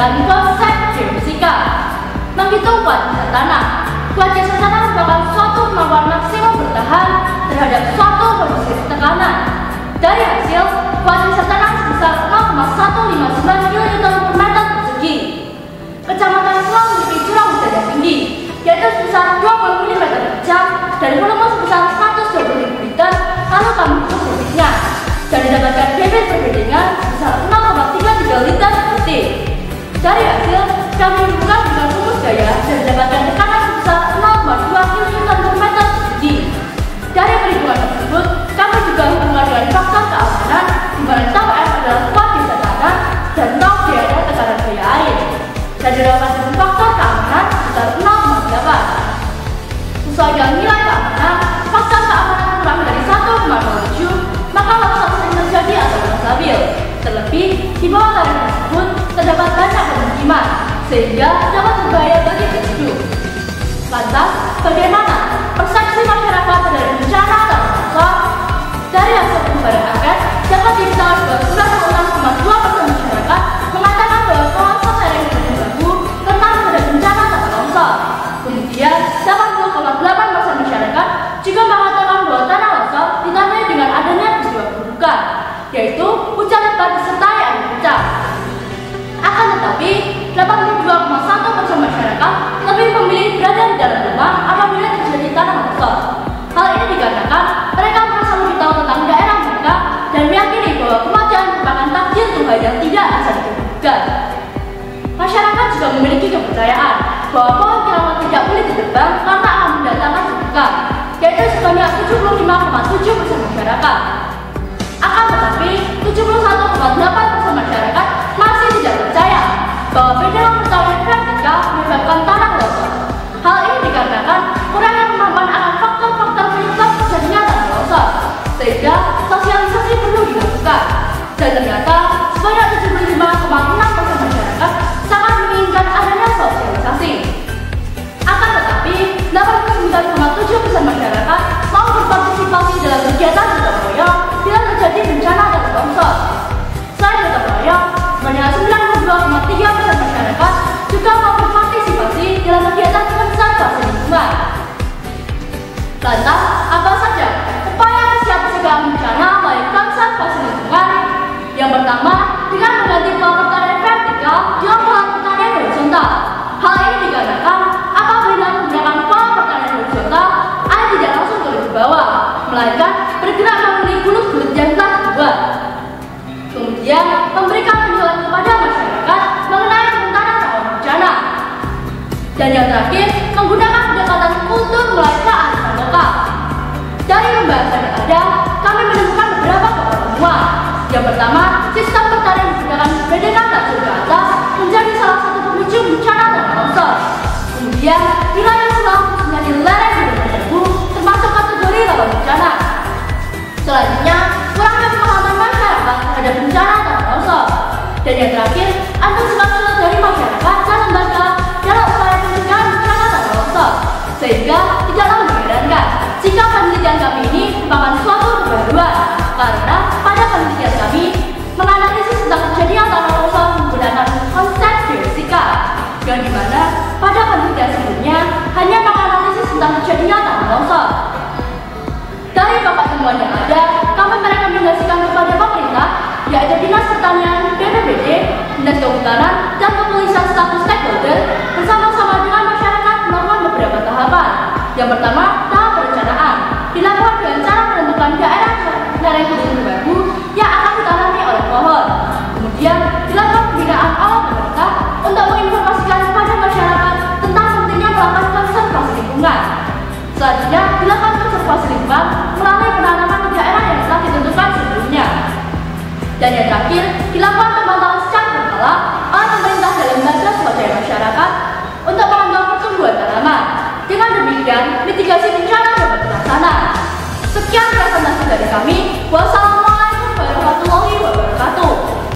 menggunakan konsep geofisika. Menghitung kuantitas tanah. Kuantitas tanah merupakan suatu kemampuan maksimum bertahan terhadap suatu kondisi tekanan. Dari hasil, kuantitas tanah sebesar 0,159 kN per meter persegi. Kecamatan Pulau memiliki curah hujan yang tinggi, yaitu sebesar 20 mm per jam dan volume sebesar 120.000 liter. Lalu kami hitung debitnya dan didapatkan debit perbandingan sebesar 0,33 liter per detik. Dari hasil, kami hubungkan dengan rumus gaya dan didapatkan tekanan sebesar 0,2 kN per meter persegi. Dari perhitungan tersebut, kami juga hubungkan dengan faktor keamanan, di mana tau F adalah kuantitas tanah dan tau D adalah tekanan gaya air. Dan didapatkan faktor keamanan sebesar 0,8. Sesuai dengan nilai keamanan, faktor keamanan kurang dari 1,07, maka longsor sering terjadi atau stabil. Terlebih, di bawah tarif tersebut terdapat banyak pemukiman, sehingga dapat berbahaya bagi penduduk. Lantas, bagaimana persepsi masyarakat terhadap bencana atau longsor? Dari hasil pembahasan angket, dapat diketahui bahwa 96,2% masyarakat mengatakan bahwa longsor lereng Gunung Babu rentan terhadap bencana atau longsor. Kemudian, 80,8% masyarakat juga mengatakan bahwa tanah longsor ditandai dengan adanya peristiwa keburukan, yaitu hujan lebat disertai angin kencang. Akan tetapi, 82,1% masyarakat lebih memilih berada di dalam rumah apabila terjadi tanah longsor. Hal ini dikarenakan mereka merasa lebih tahu tentang daerah mereka dan meyakini bahwa kematian merupakan takdir Tuhan yang tidak bisa dikendalikan. Masyarakat juga memiliki kepercayaan bahwa pohon keramat tidak boleh ditebang karena akan mendatangkan keburukan, yaitu sebanyak 75,7% masyarakat. Akan tetapi, 71,8% masyarakat masih tidak percaya bahwa bencana pertanian vertikal menyebabkan tanah longsor. Hal ini dikarenakan kurangnya pemahaman akan faktor-faktor penyebab terjadinya tanah longsor, sehingga sosialisasi perlu dilakukan. Dan ternyata sebanyak 75,6% masyarakat sangat menginginkan adanya sosialisasi. Akan tetapi, 89,7% masyarakat mau berpartisipasi dalam kegiatan gotong royong bila terjadi bencana dan longsor. Selain gotong royong, sebanyak 92,3% masyarakat juga mau berpartisipasi dalam kegiatan konservasi lingkungan. Lantas, apa saja upaya pencegahan bencana melalui konservasi lingkungan? Yang pertama, dengan mengganti pola pertanian vertikal dengan pola pertanian horizontal. Hal ini dikarenakan apabila menggunakan pola pertanian horizontal, air tidak langsung turun ke bawah, melainkan bergerak melalui gulut-gulut yang telah dibuat. Kemudian, memberikan penjelasan kepada masyarakat mengenai rentetan rawan bencana. Dan yang terakhir, menggunakan pendekatan kultur mulai kearifan lokal. Dari pembahasan yang ada, kami menemukan beberapa keperluan. Yang pertama, sistem pertanian menggunakan bedengan tajam ke atas menjadi salah satu pemicu bencana dan longsor. Kemudian, wilayah selam khususnya di lereng Gunung Babu termasuk kategori rawan bencana. Selanjutnya, kurangnya pemahaman masyarakat terhadap bencana dan longsor. Dan yang terakhir, antusiasme dari masyarakat dan lembaga dalam upaya pencegahan bencana dan longsor, sehingga tidaklah mengherankan jika penelitian kami ini merupakan suatu kebaruan, karena pada penelitian kami menganalisis tentang terjadinya tanah longsor menggunakan konsep geofisika, yang dimana pada penelitian sebelumnya hanya menganalisis tentang terjadinya tanah longsor. Dari pokok temuan yang ada, kami merekomendasikan kepada pemerintah, yaitu Dinas Pertanian, BPBD, Dinas Kehutanan, dan Kepolisian status stakeholder bersama-sama dengan masyarakat melakukan beberapa tahapan. Yang pertama, tahap perencanaan, dilakukan dengan cara menentukan daerah lereng Gunung Babu yang akan ditanami oleh pohon. Kemudian, dilakukan pembinaan oleh pemerintah untuk menginformasikan kepada masyarakat tentang pentingnya melakukan konservasi lingkungan. Selanjutnya, dilakukan konservasi lingkungan melalui penanaman di daerah yang telah ditentukan sebelumnya. Dan yang terakhir, dilakukan pemantauan secara berkala oleh pemerintah dan lembaga swadaya masyarakat untuk memantau pertumbuhan tanaman. Dengan demikian, mitigasi bencana dapat terlaksana. Sekian presentasi dari kami. Wassalamualaikum.